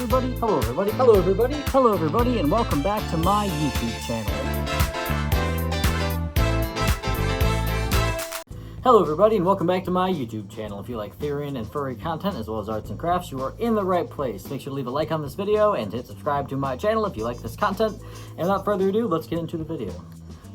everybody, hello everybody, hello everybody, hello everybody, and welcome back to my YouTube channel. Hello everybody, and welcome back to my YouTube channel. If you like theory and furry content, as well as arts and crafts, you are in the right place. Make sure to leave a like on this video, and hit subscribe to my channel if you like this content. And without further ado, let's get into the video.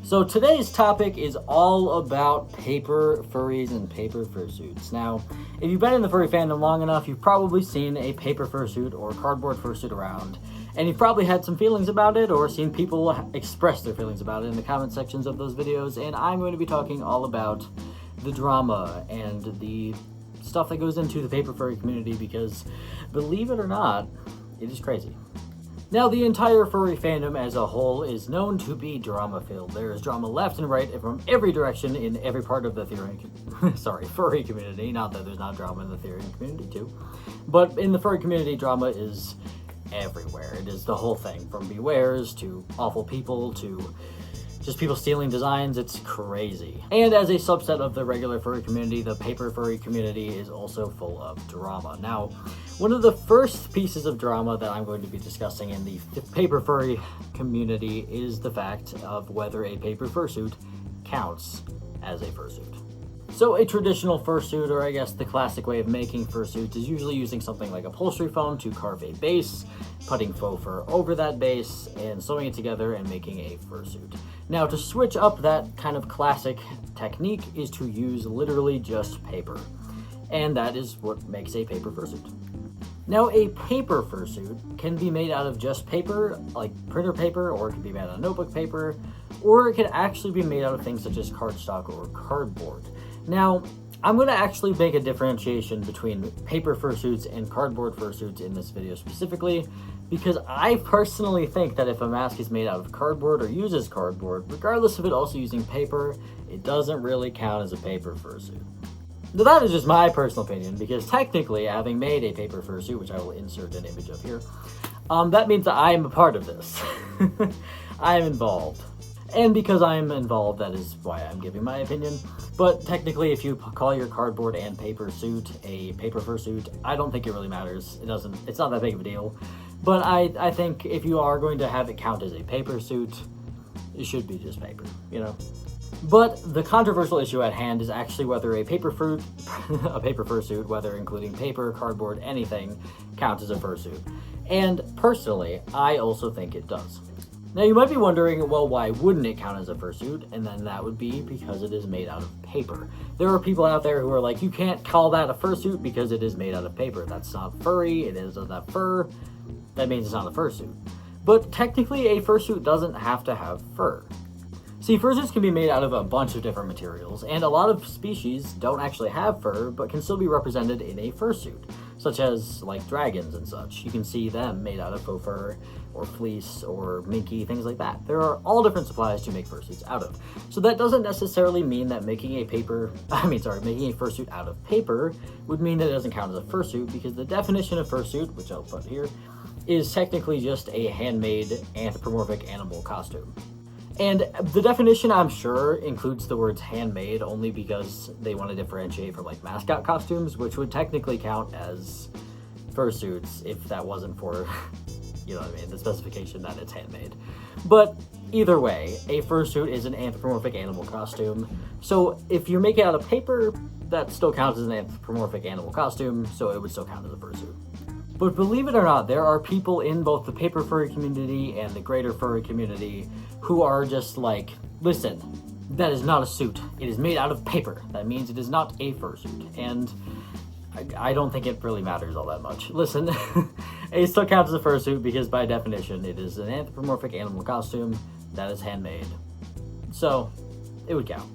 So today's topic is all about paper furries and paper fursuits. Now, if you've been in the furry fandom long enough, you've probably seen a paper fursuit or cardboard fursuit around. And you've probably had some feelings about it or seen people express their feelings about it in the comment sections of those videos. And I'm going to be talking all about the drama and the stuff that goes into the paper furry community because, believe it or not, it is crazy. Now, the entire furry fandom as a whole is known to be drama-filled. There is drama left and right from every direction in every part of the furry community. Not that there's not drama in the theory community too, but in the furry community, drama is everywhere. It is the whole thing, from bewares to awful people to just people stealing designs. It's crazy. And as a subset of the regular furry community, the paper furry community is also full of drama. Now, one of the first pieces of drama that I'm going to be discussing in the paper furry community is the fact of whether a paper fursuit counts as a fursuit. So a traditional fursuit, or I guess the classic way of making fursuits, is usually using something like upholstery foam to carve a base, putting faux fur over that base, and sewing it together and making a fursuit. Now, to switch up that kind of classic technique is to use literally just paper. And that is what makes a paper fursuit. Now, a paper fursuit can be made out of just paper, like printer paper, or it can be made out of notebook paper, or it can actually be made out of things such as cardstock or cardboard. Now, I'm going to actually make a differentiation between paper fursuits and cardboard fursuits in this video specifically, because I personally think that if a mask is made out of cardboard or uses cardboard, regardless of it also using paper, it doesn't really count as a paper fursuit. Now, that is just my personal opinion, because technically, having made a paper fursuit, which I will insert an image of here, that means that I am a part of this. I am involved. And because I am involved, that is why I'm giving my opinion. But technically, if you call your cardboard and paper suit a paper fursuit, I don't think it really matters. It's not that big of a deal. But I think if you are going to have it count as a paper suit, it should be just paper, you know? But the controversial issue at hand is actually whether a paper fursuit, whether including paper, cardboard, anything, counts as a fursuit. And personally, I also think it does. Now, you might be wondering, well, why wouldn't it count as a fursuit? And then that would be because it is made out of paper. There are people out there who are like, you can't call that a fursuit because it is made out of paper. That's not furry, it doesn't have fur, that means it's not a fursuit. But technically, a fursuit doesn't have to have fur. See, fursuits can be made out of a bunch of different materials, and a lot of species don't actually have fur, but can still be represented in a fursuit, such as, like, dragons and such. You can see them made out of faux fur, or fleece, or minky, things like that. There are all different supplies to make fursuits out of. So that doesn't necessarily mean that making a fursuit out of paper would mean that it doesn't count as a fursuit, because the definition of fursuit, which I'll put here, is technically just a handmade anthropomorphic animal costume. And the definition, I'm sure, includes the words handmade only because they want to differentiate from, like, mascot costumes, which would technically count as fursuits if that wasn't for, you know what I mean, the specification that it's handmade. But either way, a fursuit is an anthropomorphic animal costume. So if you make it out of paper, that still counts as an anthropomorphic animal costume, so it would still count as a fursuit. But believe it or not, there are people in both the paper furry community and the greater furry community who are just like, listen, that is not a suit. It is made out of paper. That means it is not a fursuit. And I don't think it really matters all that much. Listen, it still counts as a fursuit because by definition, it is an anthropomorphic animal costume that is handmade. So, it would count.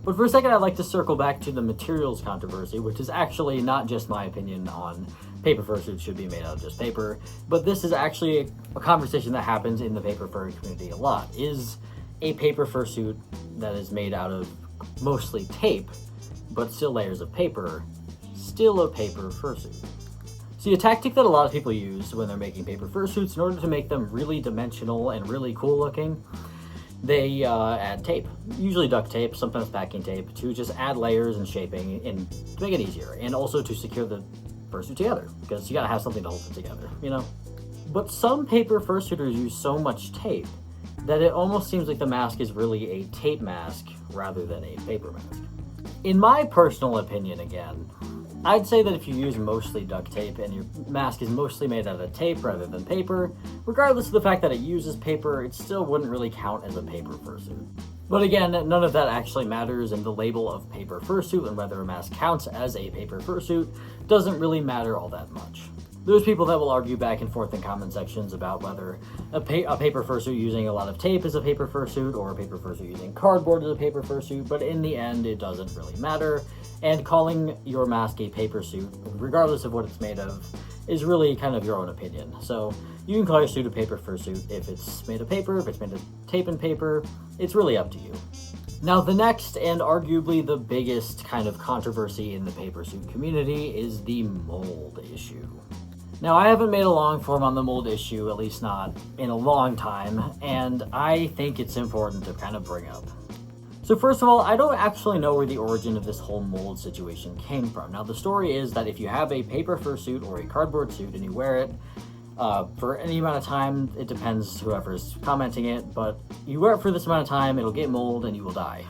But for a second, I'd like to circle back to the materials controversy, which is actually not just my opinion on paper fursuits should be made out of just paper, but this is actually a conversation that happens in the paper furry community a lot. Is a paper fursuit that is made out of mostly tape, but still layers of paper, still a paper fursuit? See, a tactic that a lot of people use when they're making paper fursuits in order to make them really dimensional and really cool looking, they add tape, usually duct tape, sometimes packing tape, to just add layers and shaping and to make it easier, and also to secure the fursuit together, because you gotta have something to hold it together, you know? But some paper fursuiters use so much tape that it almost seems like the mask is really a tape mask rather than a paper mask. In my personal opinion, again, I'd say that if you use mostly duct tape and your mask is mostly made out of tape rather than paper, regardless of the fact that it uses paper, it still wouldn't really count as a paper fursuit. But again, none of that actually matters, and the label of paper fursuit and whether a mask counts as a paper fursuit doesn't really matter all that much. There's people that will argue back and forth in comment sections about whether a paper fursuit using a lot of tape is a paper fursuit or a paper fursuit using cardboard is a paper fursuit, but in the end, it doesn't really matter. And calling your mask a paper suit, regardless of what it's made of, is really kind of your own opinion. So you can call your suit a paper fursuit if it's made of paper, if it's made of tape and paper, it's really up to you. Now, the next and arguably the biggest kind of controversy in the paper suit community is the mold issue. Now, I haven't made a long form on the mold issue, at least not in a long time, and I think it's important to kind of bring up. So first of all, I don't actually know where the origin of this whole mold situation came from. Now, the story is that if you have a paper fursuit or a cardboard suit and you wear it for any amount of time, it depends whoever's commenting it, but you wear it for this amount of time, it'll get mold and you will die.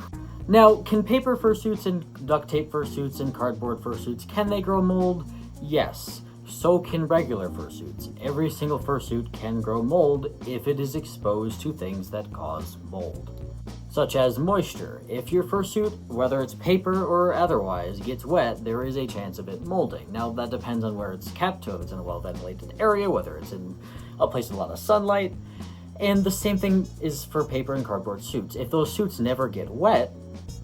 Now, can paper fursuits and duct tape fursuits and cardboard fursuits, can they grow mold? Yes. So can regular fursuits. Every single fursuit can grow mold if it is exposed to things that cause mold, such as moisture. If your fursuit, whether it's paper or otherwise, gets wet, there is a chance of it molding. Now, that depends on where it's kept, if it's in a well-ventilated area, whether it's in a place with a lot of sunlight. And the same thing is for paper and cardboard suits. If those suits never get wet,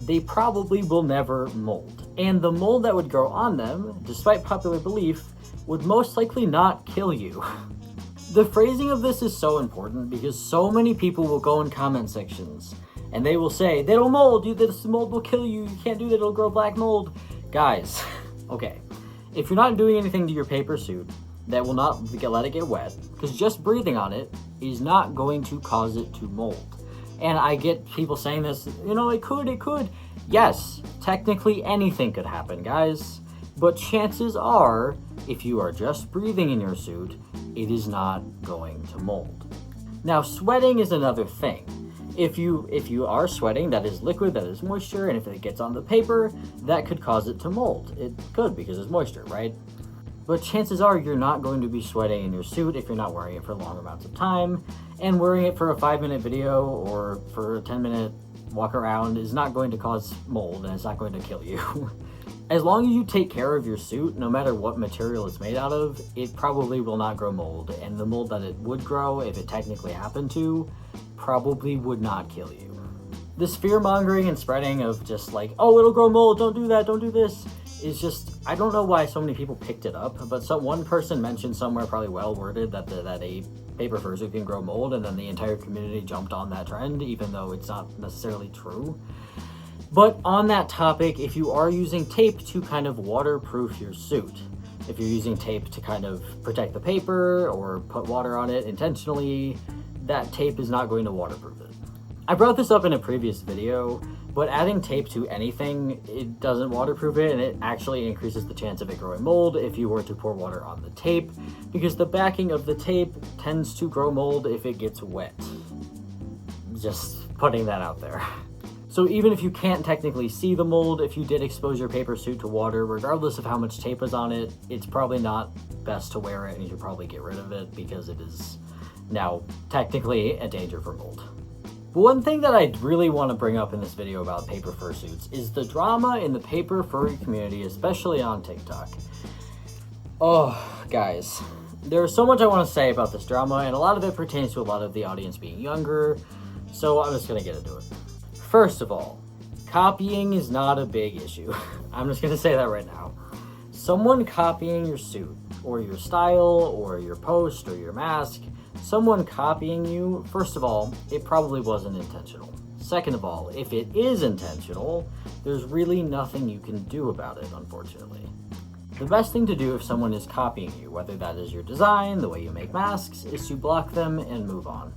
they probably will never mold. And the mold that would grow on them, despite popular belief, would most likely not kill you. The phrasing of this is so important because so many people will go in comment sections and they will say, "That'll mold you, this mold will kill you, you can't do that, it'll grow black mold." Guys, okay, if you're not doing anything to your paper suit that will not let it get wet, because just breathing on it is not going to cause it to mold. And I get people saying this, you know, it could. Yes, technically anything could happen, guys. But chances are, if you are just breathing in your suit, it is not going to mold. Now, sweating is another thing. If you are sweating, that is liquid, that is moisture, and if it gets on the paper, that could cause it to mold. It could, because it's moisture, right? But chances are you're not going to be sweating in your suit if you're not wearing it for long amounts of time, and wearing it for a 5-minute video or for a 10-minute walk around is not going to cause mold, and it's not going to kill you. As long as you take care of your suit, no matter what material it's made out of, it probably will not grow mold, and the mold that it would grow, if it technically happened to, probably would not kill you. This fear-mongering and spreading of just like, oh, it'll grow mold, don't do that, don't do this, is just, I don't know why so many people picked it up, but one person mentioned somewhere, probably well-worded, that a paper fursuit can grow mold, and then the entire community jumped on that trend, even though it's not necessarily true. But on that topic, if you are using tape to kind of waterproof your suit, if you're using tape to kind of protect the paper or put water on it intentionally, that tape is not going to waterproof it. I brought this up in a previous video, but adding tape to anything, it doesn't waterproof it, and it actually increases the chance of it growing mold if you were to pour water on the tape, because the backing of the tape tends to grow mold if it gets wet. Just putting that out there. So even if you can't technically see the mold, if you did expose your paper suit to water, regardless of how much tape was on it, it's probably not best to wear it, and you should probably get rid of it because it is now technically a danger for mold. But one thing that I really want to bring up in this video about paper fursuits is the drama in the paper furry community, especially on TikTok. Oh, guys, there's so much I want to say about this drama, and a lot of it pertains to a lot of the audience being younger, so I'm just going to get into it. First of all, copying is not a big issue. I'm just going to say that right now. Someone copying your suit, or your style, or your post, or your mask, someone copying you, first of all, it probably wasn't intentional. Second of all, if it is intentional, there's really nothing you can do about it, unfortunately. The best thing to do if someone is copying you, whether that is your design, the way you make masks, is to block them and move on.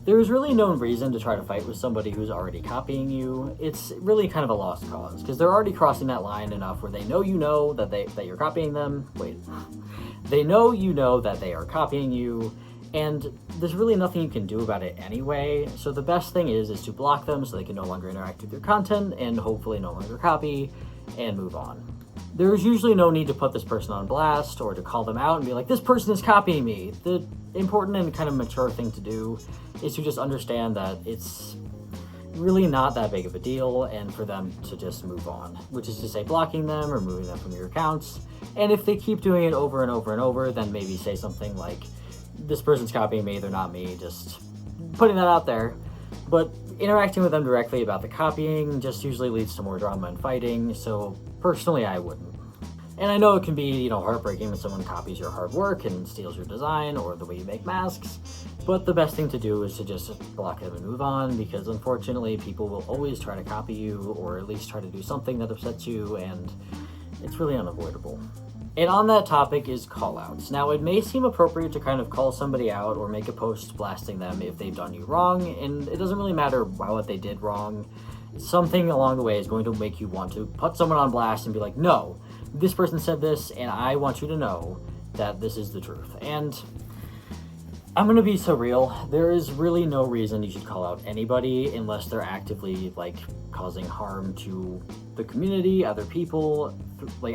There is really no reason to try to fight with somebody who's already copying you. It's really kind of a lost cause, because they're already crossing that line enough where they know you know that you're copying them. Wait. They know you know that they are copying you, and there's really nothing you can do about it anyway. So the best thing is to block them so they can no longer interact with your content and hopefully no longer copy and move on. There's usually no need to put this person on blast or to call them out and be like, this person is copying me. The important and kind of mature thing to do is to just understand that it's really not that big of a deal and for them to just move on, which is to say blocking them or moving them from your accounts. And if they keep doing it over and over and over, then maybe say something like, this person's copying me, they're not me, just putting that out there. But interacting with them directly about the copying just usually leads to more drama and fighting, so personally I wouldn't. And I know it can be, heartbreaking when someone copies your hard work and steals your design or the way you make masks, but the best thing to do is to just block them and move on, because unfortunately people will always try to copy you or at least try to do something that upsets you, and it's really unavoidable. And on that topic is callouts. Now, it may seem appropriate to kind of call somebody out or make a post blasting them if they've done you wrong, and it doesn't really matter what they did wrong. Something along the way is going to make you want to put someone on blast and be like, no, this person said this, and I want you to know that this is the truth. And I'm gonna be so real, there is really no reason you should call out anybody unless they're actively, causing harm to the community, other people,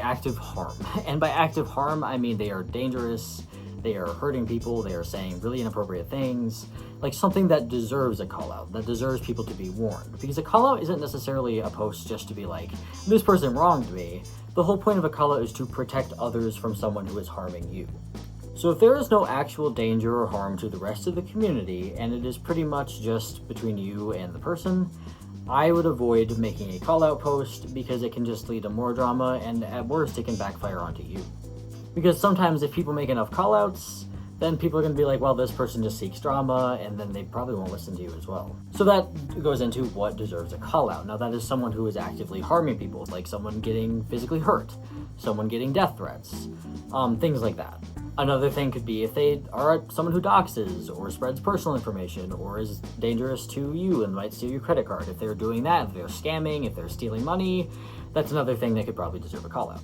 active harm. And by active harm, I mean they are dangerous, they are hurting people, they are saying really inappropriate things, something that deserves a call out, that deserves people to be warned. Because a call out isn't necessarily a post just to be like, this person wronged me. The whole point of a call out is to protect others from someone who is harming you. So if there is no actual danger or harm to the rest of the community, and it is pretty much just between you and the person, I would avoid making a call-out post, because it can just lead to more drama, and at worst it can backfire onto you. Because sometimes if people make enough call-outs, then people are going to be like, well, this person just seeks drama, and then they probably won't listen to you as well. So that goes into what deserves a call-out. Now that is someone who is actively harming people, like someone getting physically hurt, someone getting death threats, things like that. Another thing could be if they are someone who doxes or spreads personal information or is dangerous to you and might steal your credit card. If they're doing that, if they're scamming, if they're stealing money, that's another thing that could probably deserve a call out.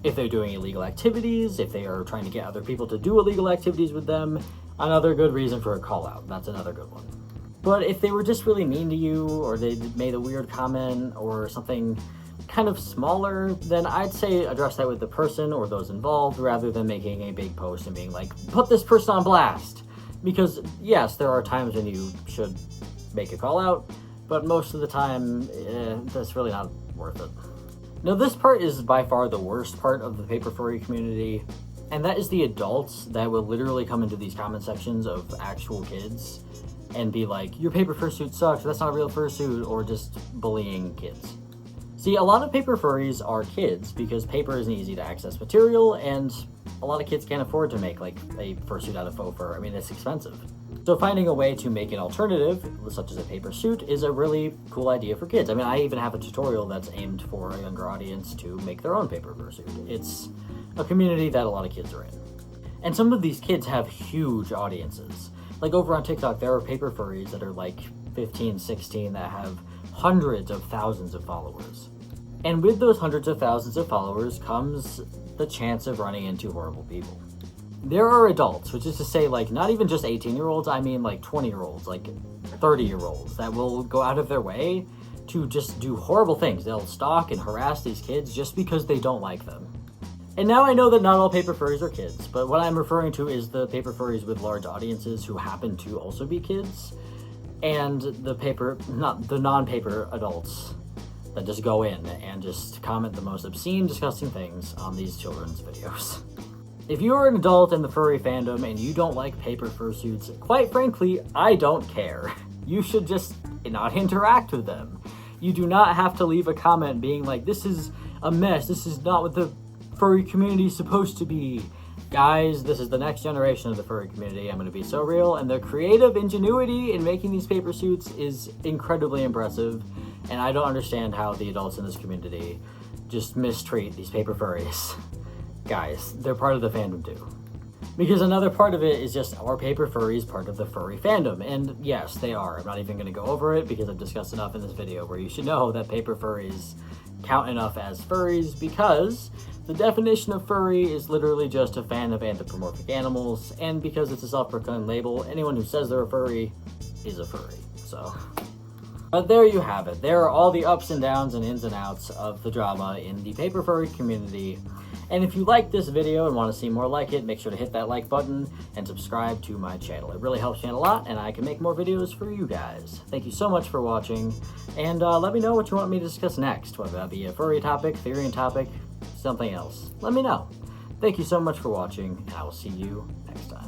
If they're doing illegal activities, if they are trying to get other people to do illegal activities with them, another good reason for a call out. That's another good one. But if they were just really mean to you, or they made a weird comment or something kind of smaller, then I'd say address that with the person or those involved rather than making a big post and being like, put this person on blast. Because yes, there are times when you should make a call out, but most of the time, that's really not worth it. Now this part is by far the worst part of the paper furry community, and that is the adults that will literally come into these comment sections of actual kids and be like, your paper fursuit sucks, that's not a real fursuit, or just bullying kids. See, a lot of paper furries are kids because paper is an easy to access material, and a lot of kids can't afford to make a fursuit out of faux fur. I mean, it's expensive. So finding a way to make an alternative, such as a paper suit, is a really cool idea for kids. I mean, I even have a tutorial that's aimed for a younger audience to make their own paper fursuit. It's a community that a lot of kids are in. And some of these kids have huge audiences. Over on TikTok, there are paper furries that are 15, 16 that have hundreds of thousands of followers. And with those hundreds of thousands of followers comes the chance of running into horrible people. There are adults, which is to say, not even just 18-year-olds, I mean 20-year-olds, 30-year-olds that will go out of their way to just do horrible things. They'll stalk and harass these kids just because they don't like them. And now I know that not all paper furries are kids, but what I'm referring to is the paper furries with large audiences who happen to also be kids, and the non-paper adults that just go in and just comment the most obscene, disgusting things on these children's videos. If you are an adult in the furry fandom and you don't like paper fursuits, quite frankly, I don't care. You should just not interact with them. You do not have to leave a comment being like, this is a mess, this is not what the furry community is supposed to be. Guys, this is the next generation of the furry community. I'm going to be so real, and their creative ingenuity in making these paper suits is incredibly impressive, and I don't understand how the adults in this community just mistreat these paper furries. Guys, they're part of the fandom too. Because another part of it is just, are paper furries part of the furry fandom? And yes, they are. I'm not even going to go over it because I've discussed enough in this video where you should know that paper furries count enough as furries, because the definition of furry is literally just a fan of anthropomorphic animals, and because it's a self-proclaimed label, anyone who says they're a furry is a furry. So, but there you have it. There are all the ups and downs and ins and outs of the drama in the paper furry community. And if you like this video and want to see more like it, make sure to hit that like button and subscribe to my channel. It really helps me out a lot, and I can make more videos for you guys. Thank you so much for watching, and let me know what you want me to discuss next, whether that be a furry topic, Therian topic, something else. Let me know. Thank you so much for watching, and I will see you next time.